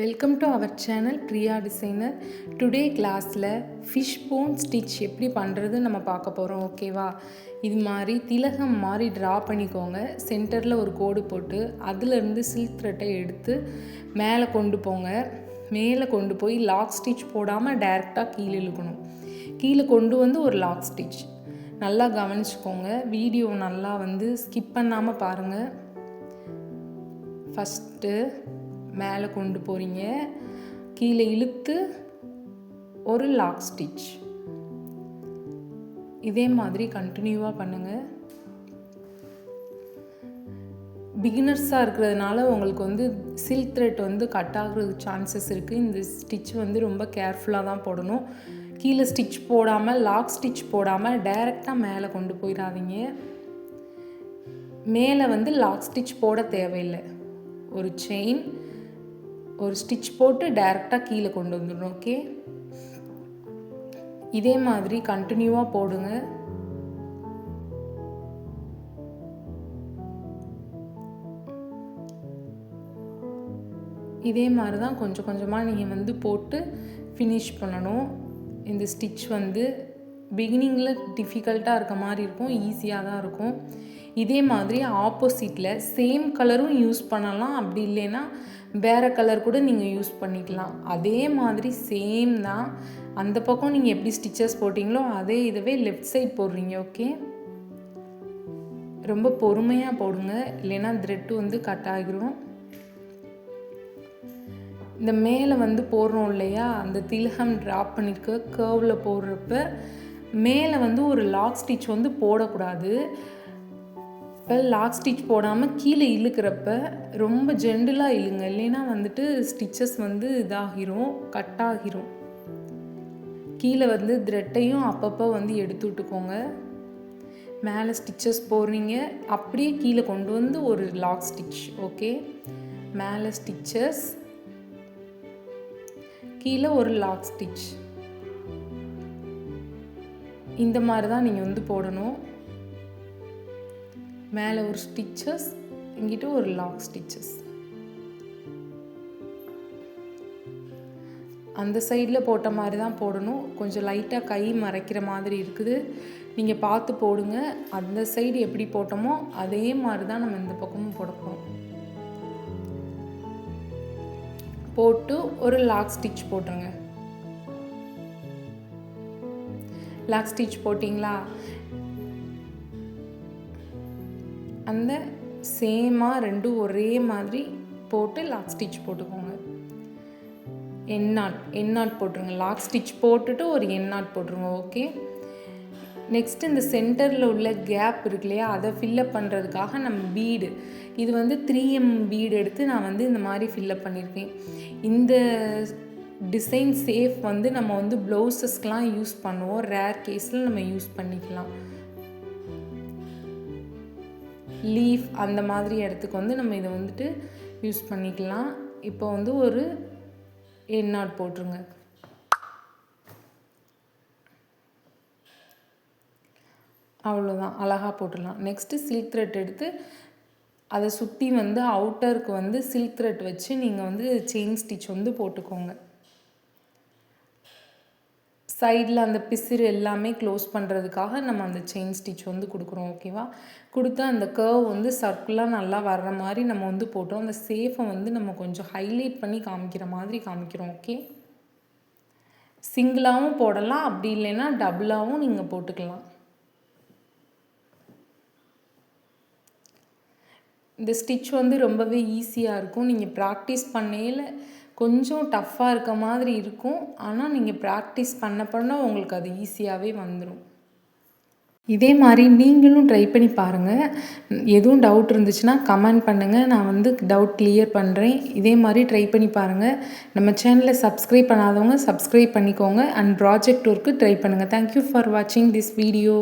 Welcome to our channel Priya designer. Today கிளாஸில் fish bone stitch எப்படி பண்ணுறது நம்ம பார்க்க போகிறோம். ஓகேவா? இது மாதிரி திலகம் மாதிரி ட்ரா பண்ணிக்கோங்க. சென்டரில் ஒரு கோடு போட்டு அதிலிருந்து சில்க் த்ரெட்டை எடுத்து மேலே கொண்டு போங்க. மேலே கொண்டு போய் லாக் ஸ்டிச் போடாமல் டைரெக்டாக கீழே இழுக்கணும். கீழே கொண்டு வந்து ஒரு லாக் ஸ்டிச். நல்லா கவனிச்சுக்கோங்க. வீடியோ நல்லா ஸ்கிப் பண்ணாமல் பாருங்கள். ஃபஸ்ட்டு மேலே கொண்டு போகிறீங்க, கீழே இழுத்து ஒரு லாக் ஸ்டிச். இதே மாதிரி கண்டினியூவாக பண்ணுங்கள். பிகினர்ஸாக இருக்கிறதுனால உங்களுக்கு சில்க் த்ரெட் கட் ஆகுறதுக்கு சான்சஸ் இருக்குது. இந்த ஸ்டிச் ரொம்ப கேர்ஃபுல்லாக தான் போடணும். கீழே ஸ்டிச் போடாமல் லாக் ஸ்டிச் போடாமல் டைரெக்டாக மேலே கொண்டு போயிடாதீங்க. மேலே லாக் ஸ்டிச் போட தேவையில்லை. ஒரு செயின், ஒரு ஸ்டிச் போட்டு டைரெக்டாக கீழே கொண்டு வந்துடணும். ஓகே, இதே மாதிரி கண்டினியூவாக போடுங்க. இதே மாதிரி தான் கொஞ்சம் கொஞ்சமாக நீங்கள் போட்டு ஃபினிஷ் பண்ணணும். இந்த ஸ்டிச் பிகினிங்கில் டிஃபிகல்ட்டாக இருக்க மாதிரி இருக்கும், ஈஸியாக தான் இருக்கும். இதே மாதிரி ஆப்போசிட்டில் சேம் கலரும் யூஸ் பண்ணலாம், அப்படி இல்லைன்னா வேறு கலர் கூட நீங்கள் யூஸ் பண்ணிக்கலாம். அதே மாதிரி சேம் தான். அந்த பக்கம் நீங்கள் எப்படி ஸ்டிச்சஸ் போட்டிங்களோ அதே இதுவே லெஃப்ட் சைட் போடுறீங்க. ஓகே, ரொம்ப பொறுமையாக போடுங்க, இல்லைன்னா த்ரெட்டு கட் ஆகிரும். இந்த மேலே போடுறோம் இல்லையா, அந்த திலகம் ட்ராப் பண்ணியிருக்க கர்வில் போடுறப்ப மேலே ஒரு லாக் ஸ்டிச் போடக்கூடாது. இப்போ லாக் ஸ்டிச் போடாமல் கீழே இழுக்கிறப்ப ரொம்ப ஜென்டிலாக இழுங்க, இல்லைன்னா ஸ்டிச்சஸ் இதாகிரும், கட் ஆகிரும். கீழே த்ரெட்டையும் அப்பப்போ எடுத்து விட்டுக்கோங்க. மேலே ஸ்டிச்சஸ் போடுறீங்க, அப்படியே கீழே கொண்டு வந்து ஒரு லாக் ஸ்டிச். ஓகே, மேலே ஸ்டிச்சஸ், கீழே ஒரு லாக் ஸ்டிச். இந்த மாதிரி தான் நீங்கள் போடணும். மேலே ஒரு ஸ்டிச்சஸ், இங்கிட்ட ஒரு லாக் ஸ்டிச்சஸ். அந்த சைடில் போட்ட மாதிரி தான் போடணும். கொஞ்சம் லைட்டாக கை மறைக்கிற மாதிரி இருக்குது, நீங்கள் பார்த்து போடுங்க. அந்த சைடு எப்படி போட்டோமோ அதே மாதிரி தான் நம்ம இந்த பக்கமும் போட போகிறோம். போட்டு ஒரு லாக் ஸ்டிச் போட்டுருங்க. லாக் ஸ்டிச் போட்டிங்களா? அந்த சேமாக ரெண்டும் ஒரே மாதிரி போட்டு லாக் ஸ்டிச் போட்டுக்கோங்க. என் நாட் போட்டுருங்க. லாக் ஸ்டிச் போட்டுட்டு ஒரு என் நாட் போட்டுருங்க. ஓகே, நெக்ஸ்ட் இந்த சென்டரில் உள்ள கேப் இருக்கு இல்லையா, அதை ஃபில்லப் பண்ணுறதுக்காக நம்ம பீடு, இது 3M பீடு எடுத்து நான் இந்த மாதிரி ஃபில்லப் பண்ணியிருக்கேன். இந்த டிசைன் சேஃப் நம்ம ப்ளவுசஸ்க்கெலாம் யூஸ் பண்ணுவோம். ரேர் கேஸில் நம்ம யூஸ் பண்ணிக்கலாம். லீஃப் அந்த மாதிரி இடத்துக்கு நம்ம இதை யூஸ் பண்ணிக்கலாம். இப்போ ஒரு என் நாட் போட்டுருங்க. அவ்வளோதான், அழகாக போட்டுடலாம். நெக்ஸ்ட்டு சில்க் த்ரெட் எடுத்து அதை சுற்றி அவுட்டருக்கு சில்க் த்ரெட் வச்சு நீங்கள் செயின் ஸ்டிச் போட்டுக்கோங்க. சைடில் அந்த பிசிறு எல்லாமே க்ளோஸ் பண்ணுறதுக்காக நம்ம அந்த செயின் ஸ்டிச் கொடுக்குறோம். ஓகேவா? கொடுத்து அந்த கர்வ் சர்க்குலாக நல்லா வர்ற மாதிரி நம்ம போட்டோம். அந்த சேஃபை நம்ம கொஞ்சம் ஹைலைட் பண்ணி காமிக்கிற மாதிரி காமிக்கிறோம். ஓகே, சிங்கிளாகவும் போடலாம், அப்படி இல்லைன்னா டபுளாகவும் நீங்கள் போட்டுக்கலாம். இந்த ஸ்டிச் ரொம்பவே ஈஸியாக இருக்கும். நீங்கள் ப்ராக்டிஸ் பண்ணையில் கொஞ்சம் டஃப்பாக இருக்க மாதிரி இருக்கும், ஆனால் நீங்கள் ப்ராக்டிஸ் பண்ண உங்களுக்கு அது ஈஸியாகவே வந்துடும். இதே மாதிரி நீங்களும் ட்ரை பண்ணி பாருங்கள். எதுவும் டவுட் இருந்துச்சுன்னா கமெண்ட் பண்ணுங்கள், நான் டவுட் கிளியர் பண்ணுறேன். இதே மாதிரி ட்ரை பண்ணி பாருங்கள். நம்ம சேனலை சப்ஸ்கிரைப் பண்ணாதவங்க சப்ஸ்கிரைப் பண்ணிக்கோங்க. அண்ட் ப்ராஜெக்ட் ஒர்க்கு ட்ரை பண்ணுங்கள். தேங்க்யூ ஃபார் வாட்சிங் திஸ் வீடியோ.